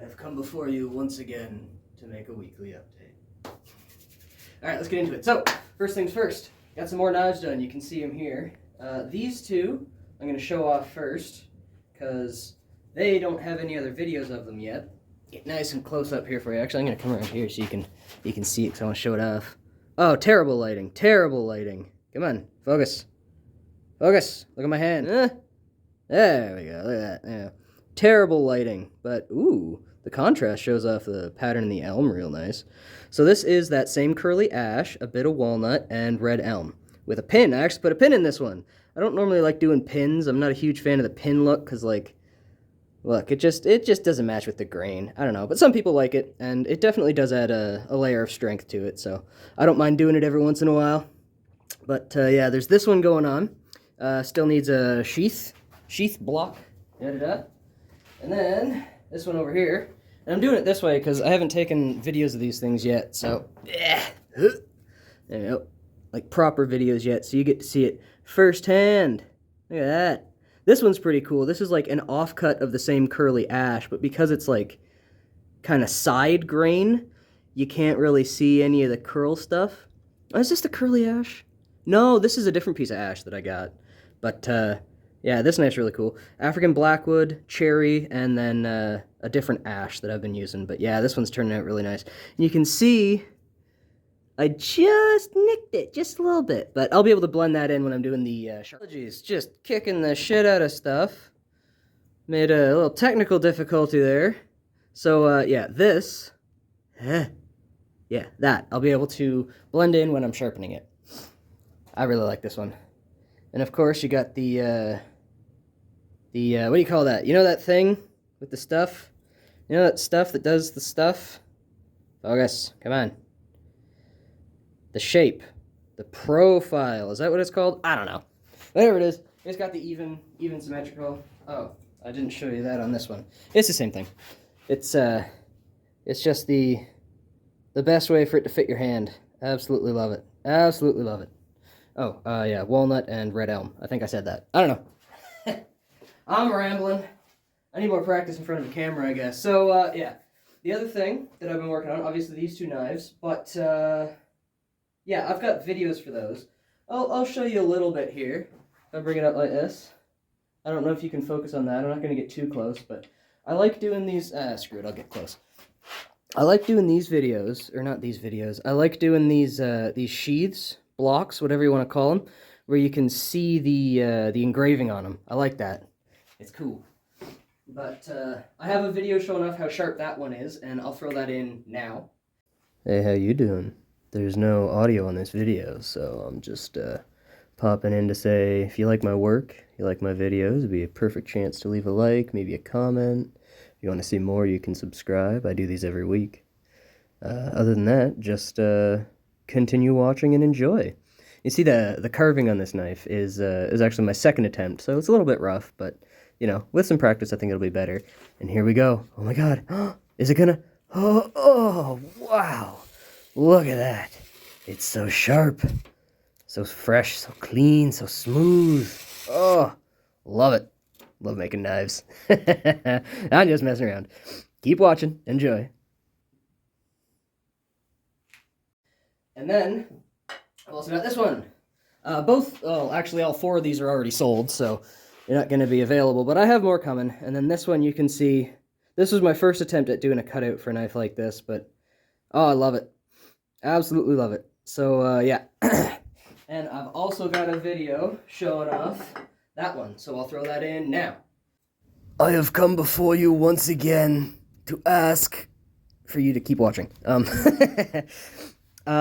I've come before you once again to make a weekly update. Alright, let's get into it. So, first things first, got some more knives done. You can see them here. These two, I'm going to show off first, because they don't have any other videos of them yet. Get nice and close up here for you. Actually, I'm going to come around here so you can see it, because I want to show it off. Oh, terrible lighting. Terrible lighting. Come on, focus. Focus. Look at my hand. There we go. Look at that. Yeah. Terrible lighting, but ooh, the contrast shows off the pattern in the elm real nice. So this is that same curly ash, a bit of walnut, and red elm. With a pin. I actually put a pin in this one. I don't normally like doing pins. I'm not a huge fan of the pin look, because like, look, it just doesn't match with the grain. I don't know, but some people like it, and it definitely does add a layer of strength to it, so I don't mind doing it every once in a while. But yeah, there's this one going on. Still needs a sheath block. Da-da-da. And then this one over here. And I'm doing it this way because I haven't taken videos of these things yet, so there you go. Like proper videos yet, so you get to see it firsthand. Look at that. This one's pretty cool. This is like an offcut of the same curly ash, but because it's like kind of side grain, you can't really see any of the curl stuff. Oh, is this the curly ash? No, this is a different piece of ash that I got. But yeah, this knife's really cool. African blackwood, cherry, and then a different ash that I've been using. But yeah, this one's turning out really nice. And you can see I just nicked it just a little bit, but I'll be able to blend that in when I'm doing the apologies. Just kicking the shit out of stuff. Made a little technical difficulty there. So yeah, this, yeah, that I'll be able to blend in when I'm sharpening it. I really like this one. And of course, you got the what do you call that? You know that thing with the stuff? You know that stuff that does the stuff? Focus, come on. The shape, the profile, is that what it's called? I don't know. Whatever it is, it's got the even symmetrical. Oh, I didn't show you that on this one. It's the same thing. It's just the best way for it to fit your hand. Absolutely love it. Absolutely love it. Oh, yeah, walnut and red elm. I think I said that. I don't know. I'm rambling. I need more practice in front of a camera, I guess. So, yeah. The other thing that I've been working on, obviously these two knives, but, yeah, I've got videos for those. I'll show you a little bit here. I'll bring it up like this. I don't know if you can focus on that. I'm not going to get too close, but I like doing these... screw it, I'll get close. I like doing these videos, or not these videos. I like doing these sheaths, blocks, whatever you want to call them, where you can see the engraving on them. I like that. It's cool. But I have a video showing off how sharp that one is, and I'll throw that in now. Hey, how you doing? There's no audio on this video, so I'm just popping in to say if you like my work, you like my videos, it'd be a perfect chance to leave a like, maybe a comment. If you want to see more, you can subscribe. I do these every week. Other than that, just continue watching and enjoy. You see the carving on this knife is actually my second attempt, so it's a little bit rough, but you know, with some practice, I think it'll be better. And here we go. Oh my God, is it gonna? Oh, wow! Look at that. It's so sharp, so fresh, so clean, so smooth. Oh, love it. Love making knives. I'm just messing around. Keep watching. Enjoy. And then, I've also got this one. Actually all four of these are already sold, so they're not going to be available, but I have more coming. And then this one you can see, this was my first attempt at doing a cutout for a knife like this, but, oh, I love it. Absolutely love it. So, yeah. And I've also got a video showing off that one, so I'll throw that in now. I have come before you once again to ask for you to keep watching.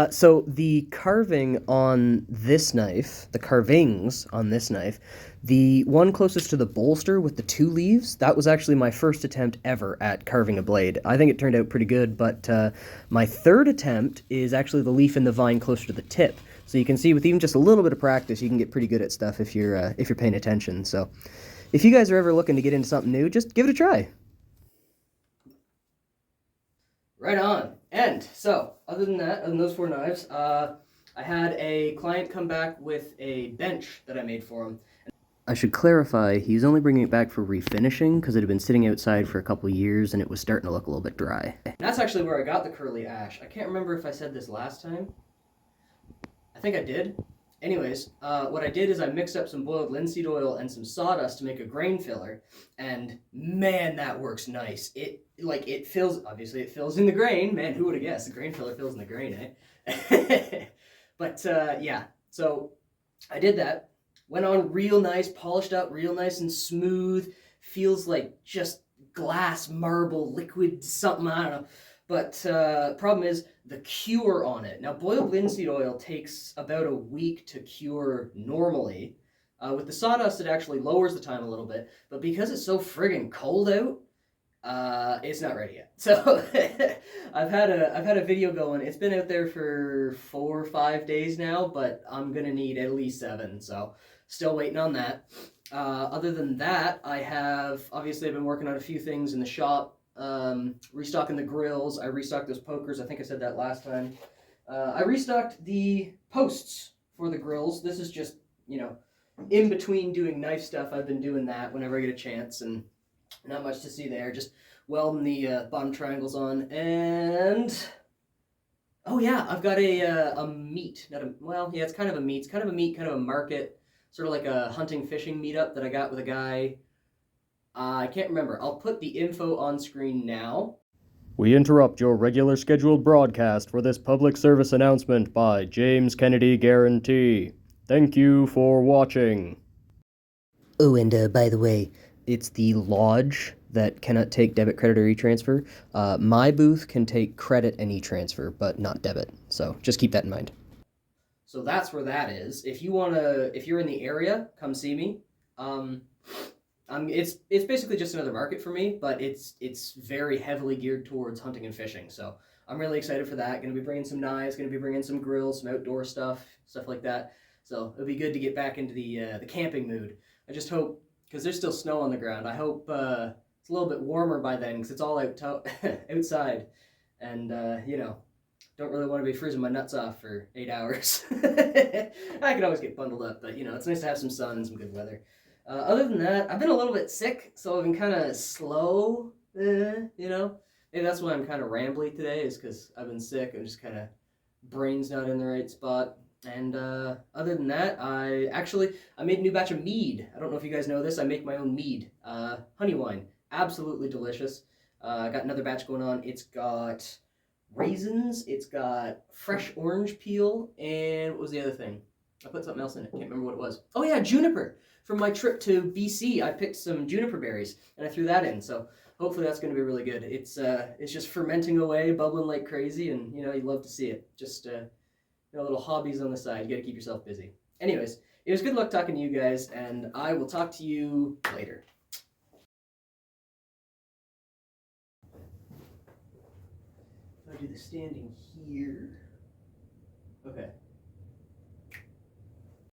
So the carving on this knife, the carvings on this knife, the one closest to the bolster with the two leaves, that was actually my first attempt ever at carving a blade. I think it turned out pretty good, but my third attempt is actually the leaf in the vine closer to the tip. So you can see with even just a little bit of practice, you can get pretty good at stuff if you're paying attention. So if you guys are ever looking to get into something new, just give it a try. Right on. And so, other than that, other than those four knives, I had a client come back with a bench that I made for him. I should clarify, he's only bringing it back for refinishing because it had been sitting outside for a couple years and it was starting to look a little bit dry. That's actually where I got the curly ash. I can't remember if I said this last time. I think I did. Anyways, what I did is I mixed up some boiled linseed oil and some sawdust to make a grain filler, and man, that works nice. It fills, obviously it fills in the grain. Man, who would have guessed? The grain filler fills in the grain, eh? But yeah, so I did that. Went on real nice, polished up, real nice and smooth. Feels like just glass, marble, liquid, something, I don't know. But problem is the cure on it. Now, boiled linseed oil takes about a week to cure normally. With the sawdust, it actually lowers the time a little bit. But because it's so friggin' cold out, it's not ready yet. So I've had a video going. It's been out there for 4 or 5 days now, but I'm gonna need at least 7. So still waiting on that. Other than that, I've been working on a few things in the shop. Restocking the grills. I restocked those pokers. I think I said that last time. I restocked the posts for the grills. This is just, in between doing knife stuff, I've been doing that whenever I get a chance, and not much to see there. Just welding the bottom triangles on, and oh yeah, I've got a meet. It's kind of a meet. It's kind of a meet, kind of a market, sort of like a hunting fishing meetup that I got with a guy. I can't remember. I'll put the info on screen now. We interrupt your regular scheduled broadcast for this public service announcement by James Kennedy Guarantee. Thank you for watching. Oh, and by the way, it's the lodge that cannot take debit, credit, or e-transfer. My booth can take credit and e-transfer, but not debit. So just keep that in mind. So that's where that is. If you're in the area, come see me. It's basically just another market for me, but it's very heavily geared towards hunting and fishing. So I'm really excited for that. Going to be bringing some knives, going to be bringing some grills, some outdoor stuff like that. So it'll be good to get back into the camping mood. I just hope, because there's still snow on the ground, I hope it's a little bit warmer by then, because it's all outside, and don't really want to be freezing my nuts off for 8 hours. I could always get bundled up, but it's nice to have some sun and some good weather. Other than that, I've been a little bit sick, so I've been kind of slow, Maybe that's why I'm kind of rambly today, is because I've been sick. I'm just kind of, brain's not in the right spot. And other than that, I made a new batch of mead. I don't know if you guys know this. I make my own mead, honey wine. Absolutely delicious. I got another batch going on. It's got raisins, it's got fresh orange peel, and what was the other thing? I put something else in it. Can't remember what it was. Oh yeah, juniper. From my trip to BC, I picked some juniper berries and I threw that in. So hopefully that's going to be really good. It's just fermenting away, bubbling like crazy, and you love to see it. Just little hobbies on the side. You got to keep yourself busy. Anyways, it was good luck talking to you guys, and I will talk to you later. If I do the standing here. Okay.